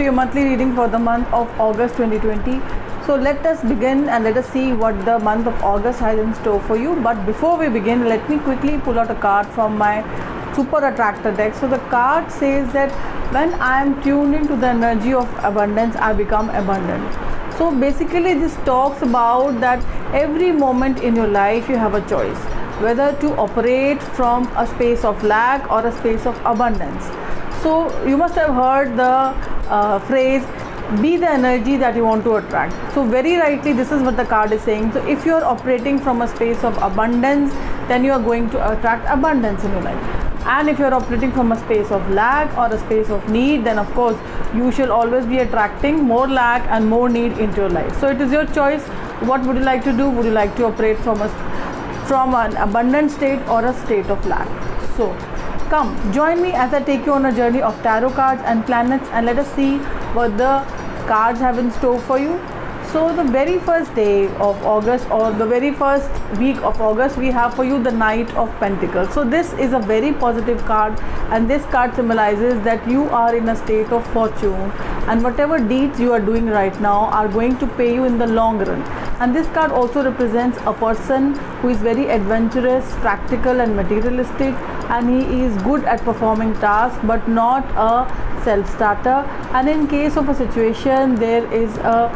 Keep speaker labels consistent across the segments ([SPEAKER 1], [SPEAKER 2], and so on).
[SPEAKER 1] to your monthly reading for the month of August 2020. So let us begin and let us see what the month of August has in store for you. But before we begin, let me quickly pull out a card from my Super Attractor deck. So the card says that when I am tuned into the energy of abundance, I become abundant. So basically this talks about that every moment in your life you have a choice, whether to operate from a space of lack or a space of abundance. So you must have heard the phrase, be the energy that you want to attract. So very rightly this is what the card is saying. So if you are operating from a space of abundance, then you are going to attract abundance in your life. And if you are operating from a space of lack or a space of need, then of course you shall always be attracting more lack and more need into your life. So it is your choice. What would you like to do? Would you like to operate from an abundant state or a state of lack? So come join me as I take you on a journey of tarot cards and planets, and let us see what the cards have in store for you. So the very first day of August, or the very first week of August, we have for you the Knight of Pentacles. So this is a very positive card, and this card symbolizes that you are in a state of fortune, and whatever deeds you are doing right now are going to pay you in the long run. And this card also represents a person who is very adventurous, practical and materialistic, and he is good at performing tasks but not a self-starter. And in case of a situation there is a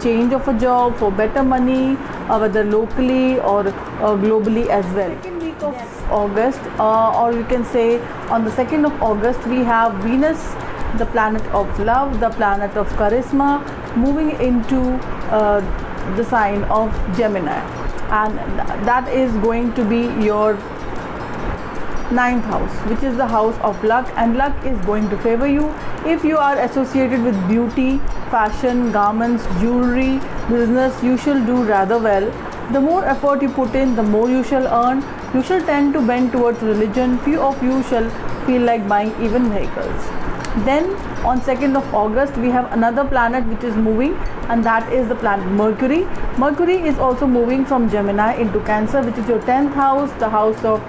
[SPEAKER 1] change of a job for better money, whether locally or globally as well. Second week of August, or you can say on the 2nd of August, we have Venus, the planet of love, the planet of charisma, moving into the sign of Gemini, and that is going to be your 9th house, which is the house of luck, and luck is going to favor you if you are associated with beauty, fashion, garments, jewelry, business. You shall do rather well. The more effort you put in, the more you shall earn. You shall tend to bend towards religion. Few of you shall feel like buying even vehicles. Then on 2nd of August, we have another planet which is moving, and that is the planet Mercury. Mercury is also moving from Gemini into Cancer, which is your 10th house, the house of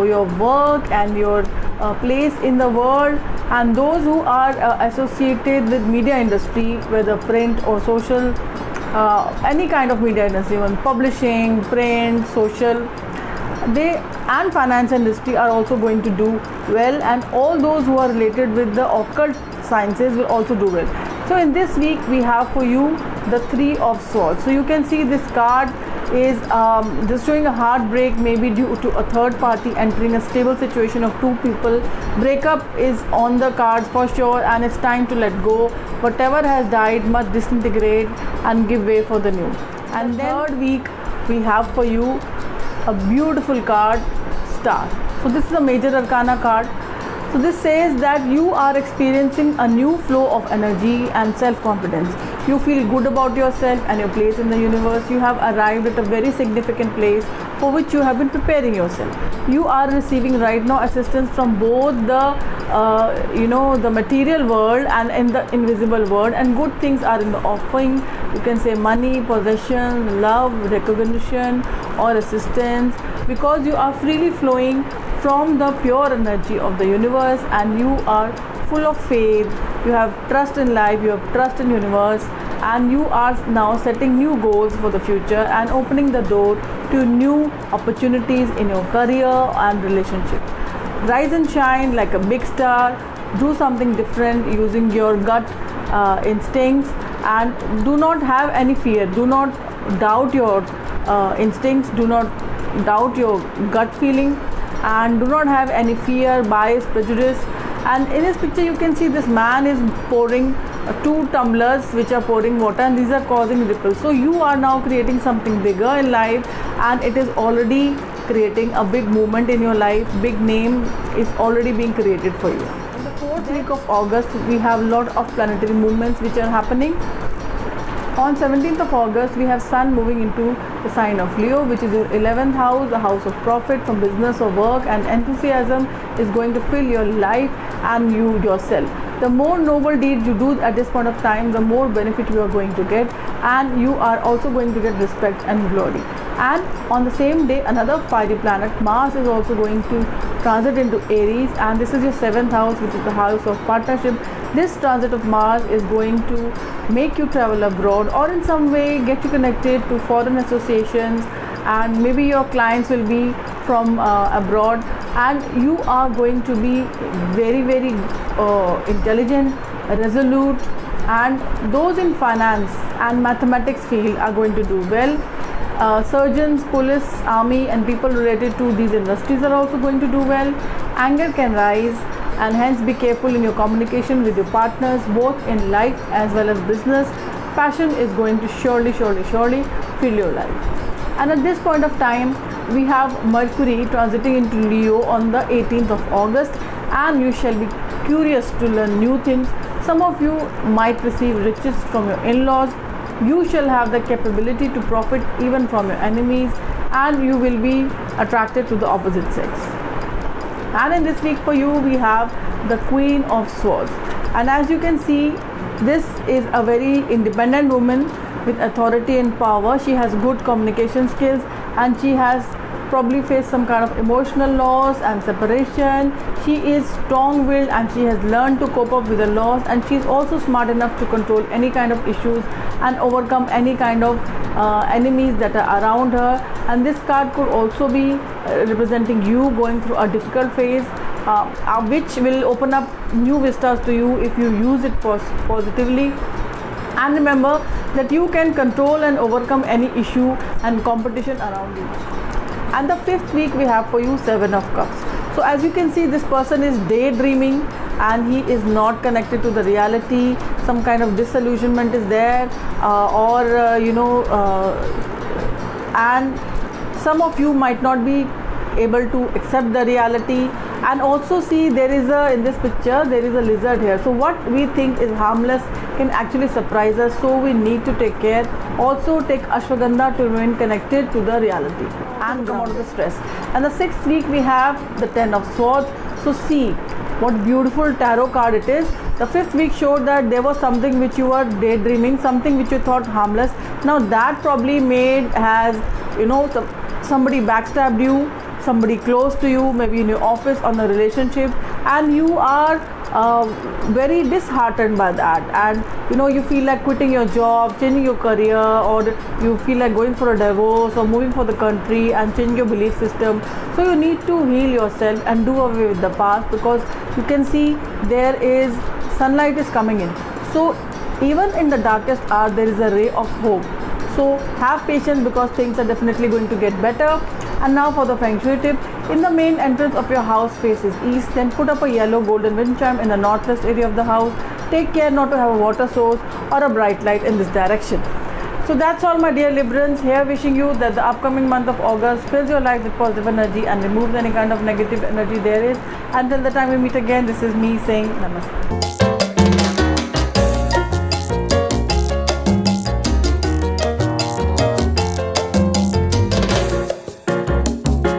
[SPEAKER 1] your work and your place in the world. And those who are associated with media industry, whether print or social, any kind of media industry, even publishing, print, social, and finance industry are also going to do well, and all those who are related with the occult sciences will also do well. So in this week we have for you the 3 of Swords. So you can see this card is just showing a heartbreak, maybe due to a third party entering a stable situation of 2 people. Breakup is on the cards for sure, and it's time to let go. Whatever has died must disintegrate and give way for the new. And then third week we have for you a beautiful card, Star. So this is a major arcana card. So this says that you are experiencing a new flow of energy and self-confidence. You feel good about yourself and your place in the universe. You have arrived at a very significant place for which you have been preparing yourself. You are receiving right now assistance from both the the material world and in the invisible world, and good things are in the offering. You can say money, possession, love, recognition or assistance, because you are freely flowing from the pure energy of the universe, and you are full of faith. You have trust in life, you have trust in universe, and you are now setting new goals for the future and opening the door to new opportunities in your career and relationship. Rise and shine like a big star. Do something different using your gut instincts, and do not have any fear. Do not doubt your instincts. Do not doubt your gut feeling, and do not have any fear, bias, prejudice. And in this picture you can see this man is pouring 2 tumblers which are pouring water, and these are causing ripples. So you are now creating something bigger in life, and it is already creating a big movement in your life. Big name is already being created for you. In the 4th week of August, we have a lot of planetary movements which are happening. On 17th of August, we have Sun moving into the sign of Leo, which is your 11th house, the house of profit from business or work, and enthusiasm is going to fill your life and you yourself. The more noble deeds you do at this point of time, the more benefit you are going to get, and you are also going to get respect and glory. And on the same day, another fiery planet Mars is also going to transit into Aries, and this is your 7th house, which is the house of partnership. This transit of Mars is going to make you travel abroad, or in some way get you connected to foreign associations, and maybe your clients will be from abroad, and you are going to be very intelligent, resolute, and those in finance and mathematics field are going to do well. Surgeons, police, army, and people related to these industries are also going to do well. Anger can rise, and hence be careful in your communication with your partners, both in life as well as business. Passion is going to surely fill your life. And at this point of time, we have Mercury transiting into Leo on the 18th of August, and you shall be curious to learn new things. Some of you might receive riches from your in-laws. You shall have the capability to profit even from your enemies, and you will be attracted to the opposite sex. And in this week for you, we have the Queen of Swords, and as you can see, this is a very independent woman with authority and power. She has good communication skills, and she has probably faced some kind of emotional loss and separation. She is strong-willed, and she has learned to cope up with the loss, and she is also smart enough to control any kind of issues and overcome any kind of enemies that are around her. And this card could also be representing you going through a difficult phase, which will open up new vistas to you if you use it positively. And remember that you can control and overcome any issue and competition around you. And the 5th week we have for you 7 of Cups. So as you can see, this person is daydreaming, and he is not connected to the reality. Some kind of disillusionment is there, and some of you might not be able to accept the reality. And also see, there is in this picture there is a lizard here. So what we think is harmless can actually surprise us, so we need to take care. Also take ashwagandha to remain connected to the reality and come out of the stress. And the 6th week we have the 10 of Swords. So see what beautiful tarot card it is. The 5th week showed that there was something which you were daydreaming, something which you thought harmless. Now that probably somebody backstabbed you, somebody close to you, maybe in your office, on a relationship, and you are very disheartened by that, and you feel like quitting your job, changing your career, or you feel like going for a divorce or moving for the country and changing your belief system. So you need to heal yourself and do away with the past, because you can see there is sunlight is coming in. So even in the darkest hour there is a ray of hope. So have patience, because things are definitely going to get better. And now for the Feng Shui tip. In the main entrance of your house faces east, then put up a yellow golden wind chime in the northwest area of the house. Take care not to have a water source or a bright light in this direction. So that's all, my dear Librans. Here wishing you that the upcoming month of August fills your life with positive energy and removes any kind of negative energy there is. Until the time we meet again, this is me saying namaste.